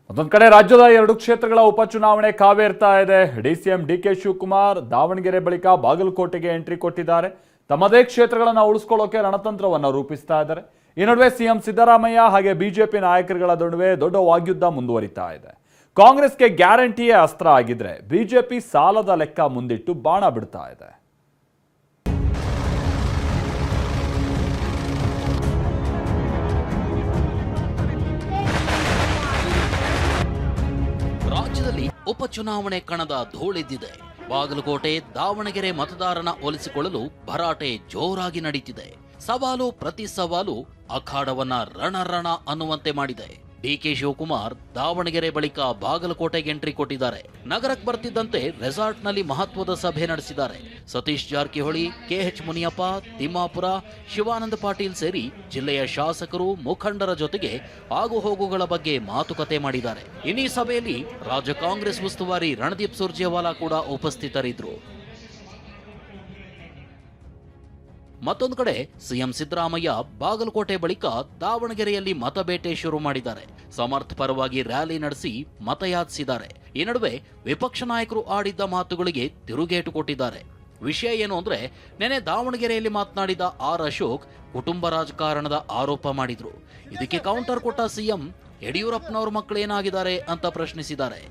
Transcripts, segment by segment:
ಮತ್ತೊಂದು ಕಡೆ ರಾಜ್ಯದ 2 ಕ್ಷೇತ್ರಗಳ ಉಪಚುನಾವಣೆ ಕಾವೇರ್ತಾ ಇದೆ. ಡಿಸಿಎಂ ಡಿಕೆ ಶಿವಕುಮಾರ್ ದಾವಣಗೆರೆ ಬಳಿಕ ಬಾಗಲಕೋಟೆಗೆ ಎಂಟ್ರಿ ಕೊಟ್ಟಿದ್ದಾರೆ. ತಮ್ಮದೇ ಕ್ಷೇತ್ರಗಳನ್ನು ಉಳಿಸಿಕೊಳ್ಳೋಕೆ ರಣತಂತ್ರವನ್ನು ರೂಪಿಸ್ತಾ ಇದ್ದಾರೆ. ಈ ನಡುವೆ ಸಿಎಂ ಸಿದ್ದರಾಮಯ್ಯ ಹಾಗೆ ಬಿಜೆಪಿ ನಾಯಕರುಗಳ ನಡುವೆ ದೊಡ್ಡ ವಾಗ್ಯುದ್ಧ ಮುಂದುವರಿತಾ ಇದೆ. ಕಾಂಗ್ರೆಸ್ಗೆ ಗ್ಯಾರಂಟಿಯೇ ಅಸ್ತ್ರ ಆಗಿದ್ರೆ ಬಿಜೆಪಿ ಸಾಲದ ಲೆಕ್ಕ ಮುಂದಿಟ್ಟು ಬಾಣ ಬಿಡ್ತಾ ಇದೆ. ರಾಜ್ಯದಲ್ಲಿ ಉಪಚುನಾವಣೆ ಕಣದ ಧೂಳೆದ್ದಿದೆ. ಬಾಗಲಕೋಟೆ ದಾವಣಗೆರೆ ಮತದಾರನ ಒಲಿಸಿಕೊಳ್ಳಲು ಭರಾಟೆ ಜೋರಾಗಿ ನಡೀತಿದೆ. ಸವಾಲು ಪ್ರತಿ ಸವಾಲು ಅಖಾಡವನ್ನ ರಣರಣ ಅನ್ನುವಂತೆ ಮಾಡಿದೆ. ಡಿಕೆ ಶಿವಕುಮಾರ್ ದಾವಣಗೆರೆ ಬಳಿಕ ಬಾಗಲಕೋಟೆಗೆ ಎಂಟ್ರಿ ಕೊಟ್ಟಿದ್ದಾರೆ. ನಗರಕ್ಕೆ ಬರ್ತಿದ್ದಂತೆ ರೆಸಾರ್ಟ್ನಲ್ಲಿ ಮಹತ್ವದ ಸಭೆ ನಡೆಸಿದ್ದಾರೆ. ಸತೀಶ್ ಜಾರಕಿಹೊಳಿ, ಕೆಎಚ್ ಮುನಿಯಪ್ಪ, ತಿಮ್ಮಾಪುರ, ಶಿವಾನಂದ ಪಾಟೀಲ್ ಸೇರಿ ಜಿಲ್ಲೆಯ ಶಾಸಕರು ಮುಖಂಡರ ಜೊತೆಗೆ ಆಗುಹೋಗುಗಳ ಬಗ್ಗೆ ಮಾತುಕತೆ ಮಾಡಿದ್ದಾರೆ. ಇನ್ನೀ ಸಭೆಯಲ್ಲಿ ರಾಜ್ಯ ಕಾಂಗ್ರೆಸ್ ಉಸ್ತುವಾರಿ ರಣದೀಪ್ ಸುರ್ಜೇವಾಲಾ ಕೂಡ ಉಪಸ್ಥಿತರಿದ್ದರು. ಮತ್ತೊಂದು ಕಡೆ ಸಿಎಂ ಸಿದ್ದರಾಮಯ್ಯ ಬಾಗಲಕೋಟೆ ಬಳಿಕ ದಾವಣಗೆರೆಯಲ್ಲಿ ಮತಬೇಟೆ ಶುರು ಮಾಡಿದ್ದಾರೆ. ಸಮರ್ಥ ಪರವಾಗಿ ರ್ಯಾಲಿ ನಡೆಸಿ ಮತಯಾಚಿಸಿದ್ದಾರೆ. ಈ ನಡುವೆ ವಿಪಕ್ಷ ನಾಯಕರು ಆಡಿದ್ದ ಮಾತುಗಳಿಗೆ ತಿರುಗೇಟು ಕೊಟ್ಟಿದ್ದಾರೆ. ವಿಷಯ ಏನು ಅಂದ್ರೆ, ನೆನೆ ದಾವಣಗೆರೆಯಲ್ಲಿ ಮಾತನಾಡಿದ ಆರ್ ಅಶೋಕ್ ಕುಟುಂಬ ರಾಜಕಾರಣದ ಆರೋಪ ಮಾಡಿದ್ರು. ಇದಕ್ಕೆ ಕೌಂಟರ್ ಕೊಟ್ಟ ಸಿಎಂ ಯಡಿಯೂರಪ್ಪನವ್ರ ಮಕ್ಕಳು ಏನಾಗಿದ್ದಾರೆ ಅಂತ ಪ್ರಶ್ನಿಸಿದ್ದಾರೆ.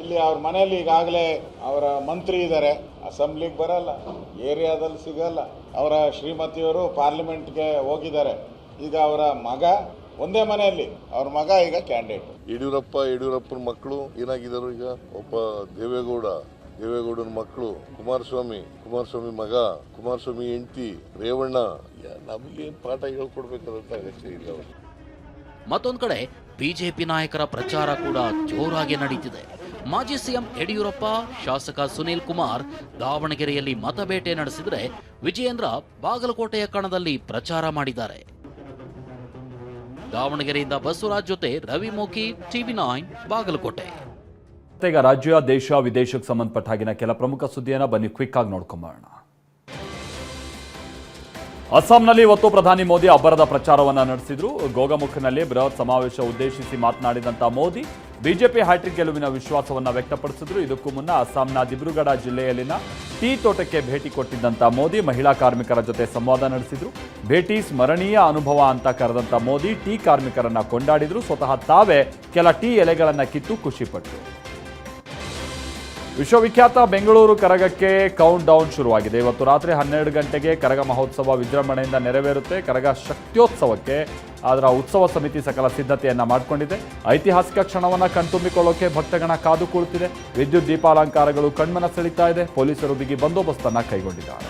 ಇಲ್ಲಿ ಅವ್ರ ಮನೆಯಲ್ಲಿ ಈಗಾಗಲೇ ಅವರ ಮಂತ್ರಿ ಇದ್ದಾರೆ, ಅಸೆಂಬ್ಲಿಗೆ ಬರಲ್ಲ, ಏರಿಯಾದಲ್ಲಿ ಸಿಗಲ್ಲ. ಅವರ ಶ್ರೀಮತಿಯವರು ಪಾರ್ಲಿಮೆಂಟ್ಗೆ ಹೋಗಿದ್ದಾರೆ. ಈಗ ಅವರ ಮಗ ಒಂದೇ ಮನೆಯಲ್ಲಿ, ಅವ್ರ ಮಗ ಈಗ ಕ್ಯಾಂಡಿಡೇಟ್. ಯಡಿಯೂರಪ್ಪನ ಮಕ್ಕಳು ಏನಾಗಿದ್ದಾರೆ ಈಗ? ಒಬ್ಬ ದೇವೇಗೌಡನ ಮಕ್ಕಳು, ಕುಮಾರಸ್ವಾಮಿ ಮಗ, ಕುಮಾರಸ್ವಾಮಿ ಹೆಂಡತಿ, ರೇವಣ್ಣ. ನಮಗೇನು ಪಾಠ ಹೇಳ್ಕೊಡ್ಬೇಕಾದಂತ ಅಗತ್ಯ ಇಲ್ಲ. ಮತ್ತೊಂದು ಕಡೆ ಬಿಜೆಪಿ ನಾಯಕರ ಪ್ರಚಾರ ಕೂಡ ಜೋರಾಗಿ ನಡೀತಿದೆ. ಮಾಜಿ ಸಿಎಂ ಯಡಿಯೂರಪ್ಪ, ಶಾಸಕ ಸುನೀಲ್ ಕುಮಾರ್ ದಾವಣಗೆರೆಯಲ್ಲಿ ಮತಬೇಟೆ ನಡೆಸಿದರೆ, ವಿಜಯೇಂದ್ರ ಬಾಗಲಕೋಟೆಯ ಕಣದಲ್ಲಿ ಪ್ರಚಾರ ಮಾಡಿದ್ದಾರೆ. ದಾವಣಗೆರೆಯಿಂದ ಬಸವರಾಜ್ ಜೊತೆ ರವಿ ಮೋಕಿ, ಟಿವಿ9 ಬಾಗಲಕೋಟೆ. ಈಗ ರಾಜ್ಯ, ದೇಶ, ವಿದೇಶಕ್ಕೆ ಸಂಬಂಧಪಟ್ಟ ಹಾಗಿನ ಕೆಲ ಪ್ರಮುಖ ಸುದ್ದಿಯನ್ನು ಬನ್ನಿ ಕ್ವಿಕ್ ಆಗಿ ನೋಡ್ಕೊಂಬರೋಣ. ಅಸ್ಸಾಂನಲ್ಲಿ ಇವತ್ತು ಪ್ರಧಾನಿ ಮೋದಿ ಅಬ್ಬರದ ಪ್ರಚಾರವನ್ನು ನಡೆಸಿದ್ರು. ಗೋಗಮುಖನಲ್ಲಿ ಬೃಹತ್ ಸಮಾವೇಶ ಉದ್ದೇಶಿಸಿ ಮಾತನಾಡಿದಂಥ ಮೋದಿ ಬಿಜೆಪಿ ಹ್ಯಾಟ್ರಿಕ್ ಗೆಲುವಿನ ವಿಶ್ವಾಸವನ್ನು ವ್ಯಕ್ತಪಡಿಸಿದ್ರು. ಇದಕ್ಕೂ ಮುನ್ನ ಅಸ್ಸಾಂನ ದಿಬ್ರುಗಢ ಜಿಲ್ಲೆಯಲ್ಲಿನ ಟೀ ತೋಟಕ್ಕೆ ಭೇಟಿ ಕೊಟ್ಟಿದ್ದಂಥ ಮೋದಿ ಮಹಿಳಾ ಕಾರ್ಮಿಕರ ಜೊತೆ ಸಂವಾದ ನಡೆಸಿದ್ರು. ಭೇಟಿ ಸ್ಮರಣೀಯ ಅನುಭವ ಅಂತ ಕರೆದಂಥ ಮೋದಿ ಟೀ ಕಾರ್ಮಿಕರನ್ನ ಕೊಂಡಾಡಿದ್ರು. ಸ್ವತಃ ತಾವೇ ಕೆಲ ಟೀ ಎಲೆಗಳನ್ನು ಕಿತ್ತು ಖುಷಿಪಟ್ಟರು. ವಿಶ್ವವಿಖ್ಯಾತ ಬೆಂಗಳೂರು ಕರಗಕ್ಕೆ ಕೌಂಟ್ ಡೌನ್ ಶುರುವಾಗಿದೆ. ಇವತ್ತು ರಾತ್ರಿ 12 ಗಂಟೆಗೆ ಕರಗ ಮಹೋತ್ಸವ ವಿಜೃಂಭಣೆಯಿಂದ ನೆರವೇರುತ್ತೆ. ಕರಗ ಶಕ್ತ್ಯೋತ್ಸವಕ್ಕೆ ಅದರ ಉತ್ಸವ ಸಮಿತಿ ಸಕಲ ಸಿದ್ಧತೆಯನ್ನ ಮಾಡಿಕೊಂಡಿದೆ. ಐತಿಹಾಸಿಕ ಕ್ಷಣವನ್ನು ಕಣ್ತುಂಬಿಕೊಳ್ಳೋಕೆ ಭಕ್ತಗಣ ಕಾದು ಕುಳಿತಿದೆ. ವಿದ್ಯುತ್ ದೀಪಾಲಂಕಾರಗಳು ಕಣ್ಮನ ಸೆಳೀತಾ ಇದೆ. ಪೊಲೀಸರು ಬಿಗಿ ಬಂದೋಬಸ್ತನ್ನ ಕೈಗೊಂಡಿದ್ದಾರೆ.